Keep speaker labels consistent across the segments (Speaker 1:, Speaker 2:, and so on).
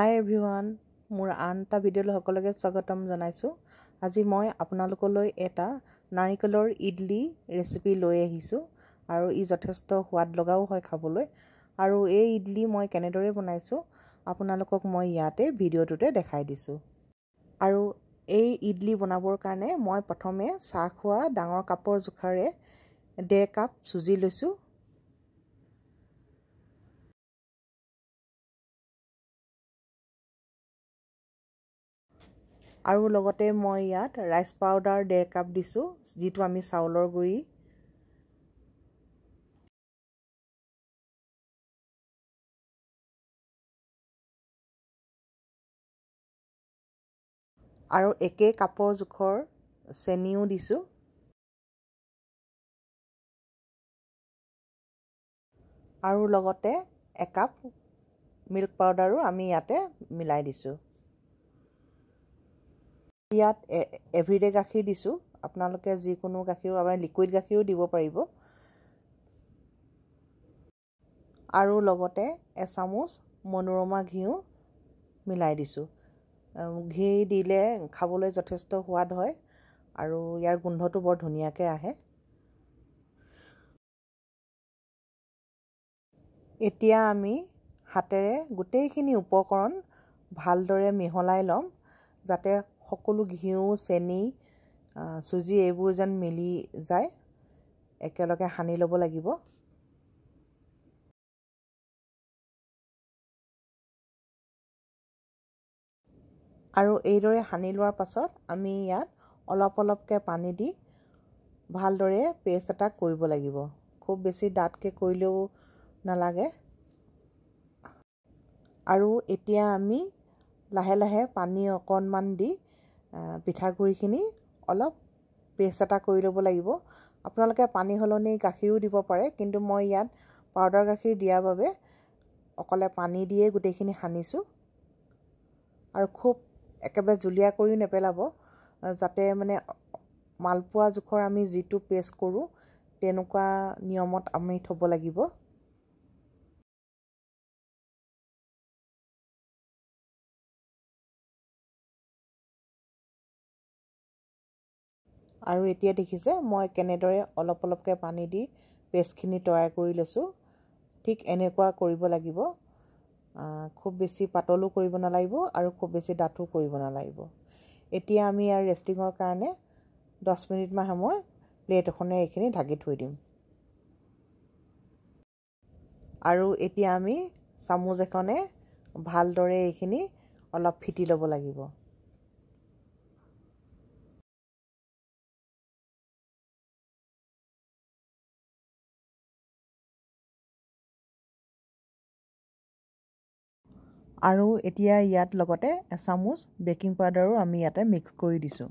Speaker 1: হাই everyone, মোৰ আন এটা ভিডিঅ'লৈ সকলোকে স্বাগতম জনাইছোঁ। আজি মই আপোনালোকলৈ এটা নাৰিকলৰ ইডলি ৰেচিপি লৈ আহিছোঁ আৰু ই যথেষ্ট সোৱাদ লগাও হয় খাবলৈ। আৰু এই ইডলি মই কেনেদৰে বনাইছোঁ আপোনালোকক মই ইয়াতে ভিডিঅ'টোতে দেখাই দিছোঁ। আৰু এই ইডলি বনাবৰ কাৰণে মই প্ৰথমে চাহ খোৱা ডাঙৰ কাপৰ জোখাৰে 1.5 কাপ চুজি লৈছোঁ। আৰু লগতে মই ইয়াত ৰাইচ পাউডাৰ 1.5 কাপ দিছোঁ, যিটো আমি চাউলৰ গুড়ি। আৰু 1 কাপৰ জোখৰ চেনিও দিছোঁ। আৰু লগতে 1 কাপ মিল্ক পাউডাৰো আমি ইয়াতে মিলাই দিছোঁ। ইয়াত এভৰিডে গাখীৰ দিছোঁ, আপোনালোকে যিকোনো গাখীৰো আপোনাৰ লিকুইড গাখীৰো দিব পাৰিব। আৰু লগতে এচামুচ মনোৰমা ঘিউ মিলাই দিছোঁ। ঘি দিলে খাবলৈ যথেষ্ট সোৱাদ হয় আৰু ইয়াৰ গোন্ধটো বৰ ধুনীয়াকৈ আহে। এতিয়া আমি হাতেৰে গোটেইখিনি উপকৰণ ভালদৰে মিহলাই ল'ম, যাতে সকলো ঘিউ, চেনি, চুজি এইবোৰ যেন মিলি যায়। একেলগে সানি ল'ব লাগিব। আৰু এইদৰে সানি লোৱাৰ পাছত আমি ইয়াত অলপ অলপকৈ পানী দি ভালদৰে পেষ্ট এটা কৰিব লাগিব। খুব বেছি ডাঠকৈ কৰিলেও নালাগে। আৰু এতিয়া আমি লাহে লাহে পানী অকণমান দি পিঠাগুড়িখিনি অলপ পেষ্ট এটা কৰি ল'ব লাগিব। আপোনালোকে পানী সলনি গাখীৰো দিব পাৰে, কিন্তু মই ইয়াত পাউডাৰ গাখীৰ দিয়াৰ বাবে অকলে পানী দিয়ে গোটেইখিনি সানিছোঁ। আৰু খুব একেবাৰে জুলীয়া কৰিও নেপেলাব, যাতে মানে মালপোৱা জোখৰ আমি যিটো পেষ্ট কৰোঁ তেনেকুৱা নিয়মত আমি থ'ব লাগিব। আৰু এতিয়া দেখিছে মই কেনেদৰে অলপ অলপকৈ পানী দি পেষ্টখিনি তৈয়াৰ কৰি লৈছোঁ। ঠিক এনেকুৱা কৰিব লাগিব। খুব বেছি পাতলো কৰিব নালাগিব আৰু খুব বেছি ডাঠো কৰিব নালাগিব। এতিয়া আমি ইয়াৰ ৰেষ্টিঙৰ কাৰণে 10 মিনিটমান সময় প্লেট এখনে এইখিনি ঢাকি থৈ দিম। আৰু এতিয়া আমি চামুচ এখনে ভালদৰে এইখিনি অলপ ফিটি ল'ব লাগিব। আৰু এতিয়া ইয়াত লগতে এচামুচ বেকিং পাউডাৰো আমি ইয়াতে মিক্স কৰি দিছোঁ।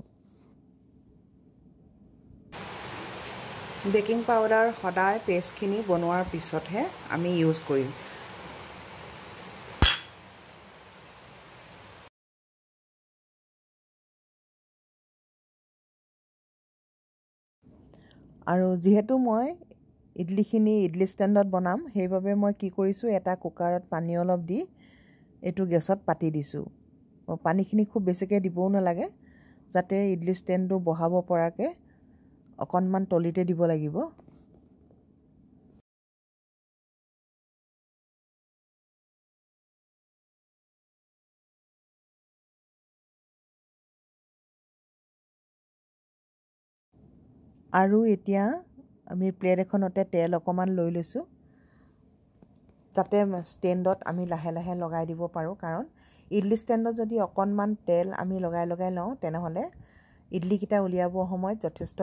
Speaker 1: বেকিং পাউডাৰ সদায় পেষ্টখিনি বনোৱাৰ পিছতহে আমি ইউজ কৰিম। আৰু যিহেতু মই ইডলি ষ্টেণ্ডত বনাম, সেইবাবে মই কি কৰিছোঁ, এটা কুকাৰত পানী অলপ দি এইটো গেছত পাতি দিছোঁ। পানীখিনি খুব বেছিকৈ দিবও নালাগে, যাতে ইডলি ষ্টেণ্ডটো বহাব পৰাকৈ অকণমান তলিতে দিব লাগিব। আৰু এতিয়া আমি প্লেট এখনতে তেল অকণমান লৈ লৈছোঁ, যাতে ষ্টেণ্ডত আমি লাহে লাহে লগাই দিব পাৰোঁ। কাৰণ ইডলি ষ্টেণ্ডত যদি অকণমান তেল আমি লগাই লওঁ, তেনেহ'লে ইডলিকেইটা উলিয়াবৰ সময়ত যথেষ্ট।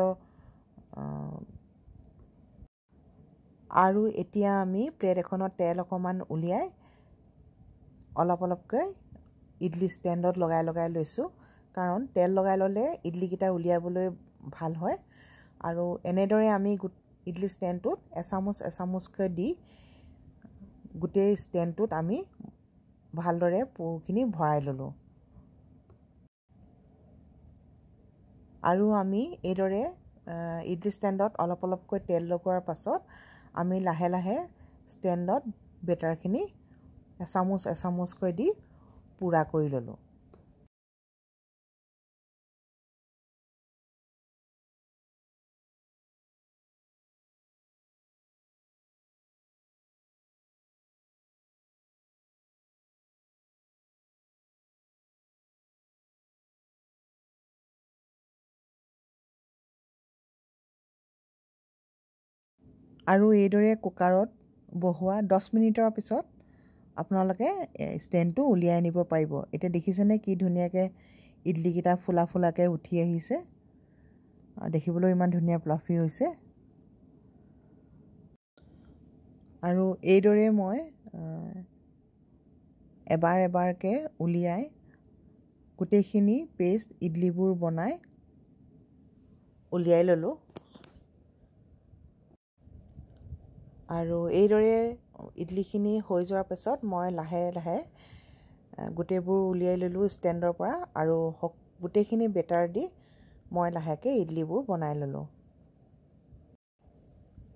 Speaker 1: আৰু এতিয়া আমি প্লেট এখনত তেল অকণমান উলিয়াই অলপ অলপকৈ ইডলি ষ্টেণ্ডত লগাই লৈছোঁ। কাৰণ তেল লগাই ল'লে ইডলিকেইটা উলিয়াবলৈ ভাল হয়। আৰু এনেদৰে আমি ইডলি ষ্টেণ্ডটোত এচামুচকৈ দি গোটেই ষ্টেণ্ডটোত আমি ভালদৰে পুৰখিনি ভৰাই ল'লোঁ। আৰু আমি এইদৰে ইডলি ষ্টেণ্ডত অলপ অলপকৈ তেল লগোৱাৰ পাছত আমি লাহে লাহে ষ্টেণ্ডত বেটাৰখিনি এচামুচকৈ দি পুৰা কৰি ল'লোঁ। আৰু এইদৰে কুকাৰত বহোৱা 10 মিনিটৰ পিছত আপোনালোকে ষ্টেণ্ডটো উলিয়াই আনিব পাৰিব। এতিয়া দেখিছেনে কি ধুনীয়াকৈ ইডলিকেইটা ফুলা ফুলাকৈ উঠি আহিছে, দেখিবলৈ ইমান ধুনীয়া প্লাফি হৈছে। আৰু এইদৰে মই এবাৰ এবাৰকৈ উলিয়াই গোটেইখিনি পেষ্ট ইডলিবোৰ বনাই উলিয়াই ল'লোঁ। আৰু এইদৰে ইডলিখিনি হৈ যোৱাৰ পাছত মই লাহে লাহে গোটেইবোৰ উলিয়াই ল'লোঁ ষ্টেণ্ডৰ পৰা, আৰু গোটেইখিনি বেটাৰ দি মই লাহেকৈ ইডলিবোৰ বনাই ল'লোঁ।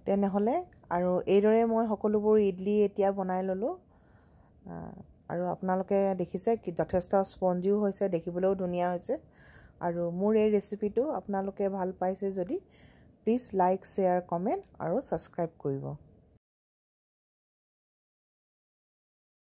Speaker 1: তেনেহ'লে আৰু এইদৰে মই সকলোবোৰ ইডলি এতিয়া বনাই ল'লোঁ। আৰু আপোনালোকে দেখিছে কি যথেষ্ট স্পঞ্জিও হৈছে, দেখিবলৈও ধুনীয়া হৈছে। আৰু মোৰ এই ৰেচিপিটো আপোনালোকে ভাল পাইছে যদি প্লিজ লাইক, শ্বেয়াৰ, কমেণ্ট আৰু ছাবস্ক্ৰাইব কৰিব।